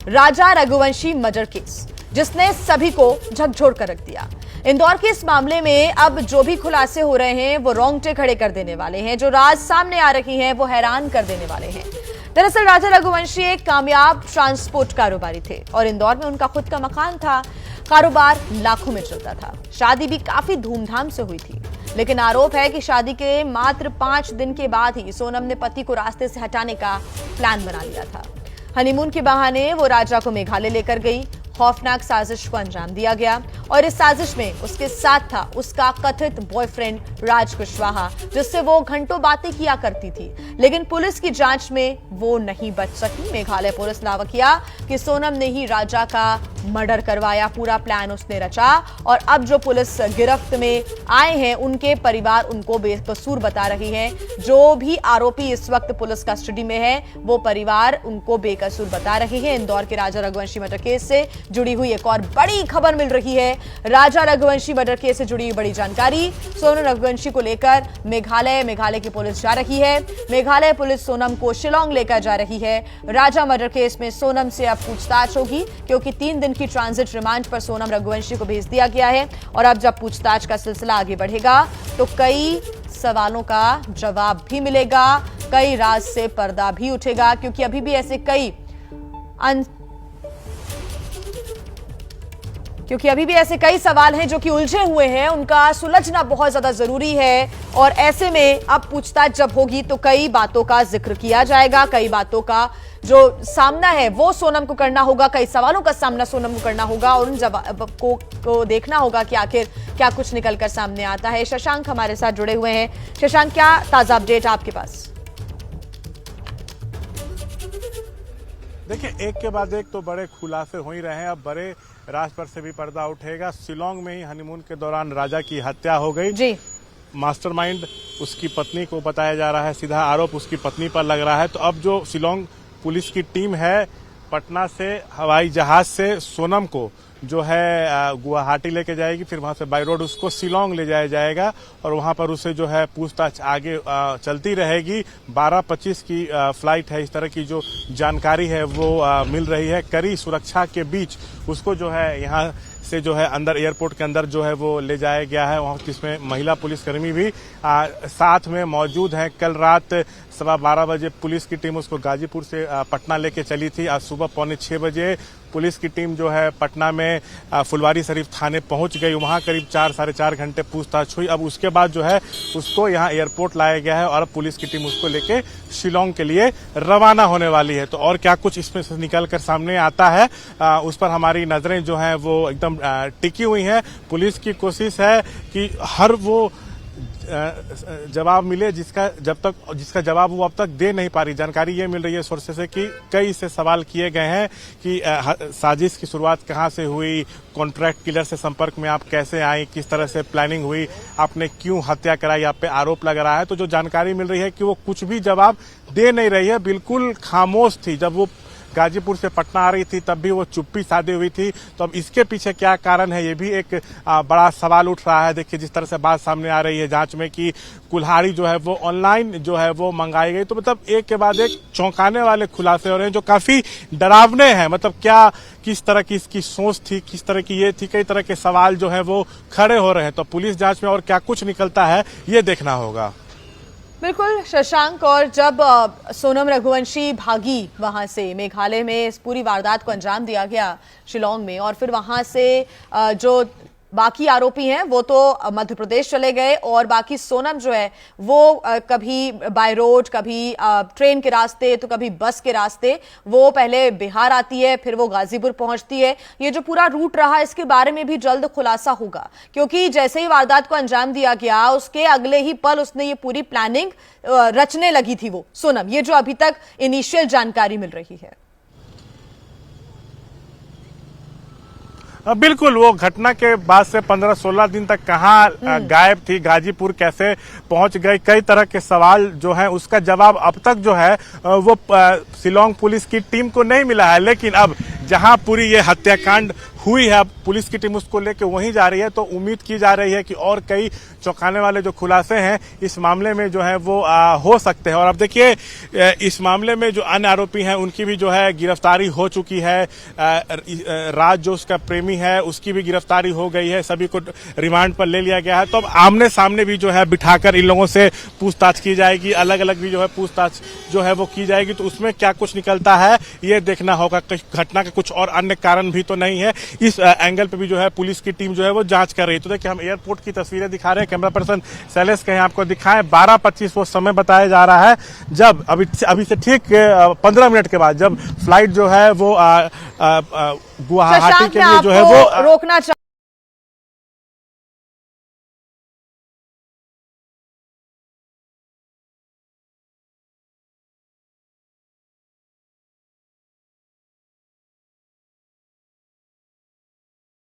राजा Raghuvanshi murder case, जिसने सभी को झकझोर कर रख दिया। इंदौर के इस मामले में अब जो भी खुलासे हो रहे हैं वो रोंगटे खड़े कर देने वाले हैं। जो राज सामने आ रही हैं वो हैरान कर देने वाले हैं। दरअसल राजा रघुवंशी एक कामयाब ट्रांसपोर्ट कारोबारी थे और इंदौर में उनका खुद का मकान था। कारोबार लाखों में चलता था। शादी भी काफी धूमधाम से हुई थी, लेकिन आरोप है कि शादी के मात्र 5 दिन के बाद ही सोनम ने पति को रास्ते से हटाने का प्लान बना लिया था। हनीमून के बहाने वो राजा को मेघालय लेकर गई। खौफनाक साजिश को अंजाम दिया गया और इस साजिश में उसके साथ था उसका कथित बॉयफ्रेंड राज कुशवाहा, जिससे वो घंटों बातें किया करती थी। लेकिन पुलिस की जांच में वो नहीं बच सकी। मेघालय पुलिस दावा किया कि सोनम ने ही राजा का मर्डर करवाया, पूरा प्लान उसने रचा। और अब जो पुलिस गिरफ्त में आए हैं उनके परिवार उनको बेकसूर बता रही है। जो भी आरोपी इस वक्त पुलिस कस्टडी में है वो परिवार उनको बेकसूर बता रहे हैं। इंदौर के राजा रघुवंशी मर्डर केस से जुड़ी हुई एक और बड़ी खबर मिल रही है। राजा रघुवंशी मर्डर केस से जुड़ी बड़ी जानकारी। सोनम रघुवंशी को लेकर मेघालय की पुलिस जा रही है। मेघालय पुलिस सोनम को शिलोंग लेकर जा रही है। राजा मर्डर केस में सोनम से अब पूछताछ होगी, क्योंकि 3 दिन की ट्रांजिट रिमांड पर सोनम रघुवंशी को भेज दिया गया है। और अब जब पूछताछ का सिलसिला आगे बढ़ेगा तो कई सवालों का जवाब भी मिलेगा, कई राज से पर्दा भी उठेगा, क्योंकि अभी भी ऐसे कई सवाल हैं जो कि उलझे हुए हैं, उनका सुलझना बहुत ज्यादा जरूरी है। और ऐसे में अब पूछताछ जब होगी तो कई बातों का जिक्र किया जाएगा, कई बातों का जो सामना है वो सोनम को करना होगा, कई सवालों का सामना सोनम को करना होगा और उन जवाब को देखना होगा कि आखिर क्या कुछ निकलकर सामने आता है। शशांक हमारे साथ जुड़े हुए हैं। शशांक, क्या ताजा अपडेट आपके पास? देखिए, एक के बाद एक तो बड़े खुलासे हो ही रहे हैं। अब बड़े राज पर से भी पर्दा उठेगा। शिलोंग में ही हनीमून के दौरान राजा की हत्या हो गई जी। मास्टरमाइंड उसकी पत्नी को बताया जा रहा है, सीधा आरोप उसकी पत्नी पर लग रहा है। तो अब जो शिलोंग पुलिस की टीम है, पटना से हवाई जहाज से सोनम को जो है गुवाहाटी लेके जाएगी, फिर वहां से बाय रोड उसको शिलोंग ले जाया जाएगा और वहां पर उसे जो है पूछताछ आगे चलती रहेगी। 12:25 की फ्लाइट है, इस तरह की जो जानकारी है वो मिल रही है। कड़ी सुरक्षा के बीच उसको जो है यहाँ से जो है अंदर एयरपोर्ट के अंदर जो है वो ले जाया गया है, वहाँ जिसमें महिला पुलिसकर्मी भी साथ में मौजूद हैं। कल रात 12:15 बजे पुलिस की टीम उसको गाजीपुर से पटना लेके चली थी। आज सुबह 5:45 बजे पुलिस की टीम जो है पटना में फुलवारी शरीफ थाने पहुंच गई। वहां करीब 4 साढ़े 4 घंटे पूछताछ हुई। अब उसके बाद जो है उसको यहाँ एयरपोर्ट लाया गया है और अब पुलिस की टीम उसको लेके शिलोंग के लिए रवाना होने वाली है। तो और क्या कुछ इसमें से निकल कर सामने आता है उस पर हमारी नजरें जो हैं वो एकदम टिकी हुई हैं। पुलिस की कोशिश है कि हर वो जवाब मिले जिसका जवाब वो अब तक दे नहीं पा रही। जानकारी ये मिल रही है सोर्सेस से कि कई से सवाल किए गए हैं कि साजिश की शुरुआत कहां से हुई, कॉन्ट्रैक्ट किलर से संपर्क में आप कैसे आई, किस तरह से प्लानिंग हुई, आपने क्यों हत्या कराई, आप पे आरोप लग रहा है। तो जो जानकारी मिल रही है कि वो कुछ भी जवाब दे नहीं रही है, बिल्कुल खामोश थी। जब वो गाजीपुर से पटना आ रही थी तब भी वो चुप्पी साधे हुई थी। तो अब इसके पीछे क्या कारण है, ये भी एक बड़ा सवाल उठ रहा है। देखिए, जिस तरह से बात सामने आ रही है जांच में कि कुल्हाड़ी जो है वो ऑनलाइन जो है वो मंगाई गई। तो मतलब एक के बाद एक चौंकाने वाले खुलासे हो रहे हैं जो काफी डरावने हैं। मतलब क्या, किस तरह की इसकी सोच थी, किस तरह की ये थी, कई तरह के सवाल जो है वो खड़े हो रहे हैं। तो पुलिस जांच में और क्या कुछ निकलता है ये देखना होगा। बिल्कुल शशांक, और जब सोनम रघुवंशी भागी वहां से, मेघालय में इस पूरी वारदात को अंजाम दिया गया शिलोंग में, और फिर वहां से जो बाकी आरोपी हैं वो तो मध्य प्रदेश चले गए और बाकी सोनम जो है वो कभी बाय रोड, कभी ट्रेन के रास्ते, तो कभी बस के रास्ते वो पहले बिहार आती है, फिर वो गाजीपुर पहुंचती है। ये जो पूरा रूट रहा इसके बारे में भी जल्द खुलासा होगा, क्योंकि जैसे ही वारदात को अंजाम दिया गया उसके अगले ही पल उसने ये पूरी प्लानिंग रचने लगी थी वो सोनम। ये जो अभी तक इनिशियल जानकारी मिल रही है। बिल्कुल, वो घटना के बाद से 15-16 दिन तक कहाँ गायब थी, गाजीपुर कैसे पहुंच गई, कई तरह के सवाल जो है उसका जवाब अब तक जो है वो शिलोंग पुलिस की टीम को नहीं मिला है। लेकिन अब जहां पूरी ये हत्याकांड हुई है, अब पुलिस की टीम उसको लेके वहीं जा रही है। तो उम्मीद की जा रही है कि और कई चौंकाने वाले जो खुलासे हैं इस मामले में जो है वो हो सकते हैं। और अब देखिए इस मामले में जो अन्य आरोपी हैं उनकी भी जो है गिरफ्तारी हो चुकी है। राज जो उसका प्रेमी है उसकी भी गिरफ्तारी हो गई है, सभी को रिमांड पर ले लिया गया है। तो अब आमने सामने भी जो है बिठाकर इन लोगों से पूछताछ की जाएगी, अलग अलग भी जो है पूछताछ जो है वो की जाएगी। तो उसमें क्या कुछ निकलता है ये देखना होगा। घटना के कुछ और अन्य कारण भी तो नहीं है, इस एंगल पे भी जो है पुलिस की टीम जो है वो जांच कर रही है। तो देखिए हम एयरपोर्ट की तस्वीरें दिखा रहे हैं, कैमरा पर्सन शैलेश कहीं आपको दिखाएं। 12:25 वो समय बताया जा रहा है जब अभी से ठीक 15 मिनट के बाद जब फ्लाइट जो है वो गुवाहाटी के लिए जो है वो रोकना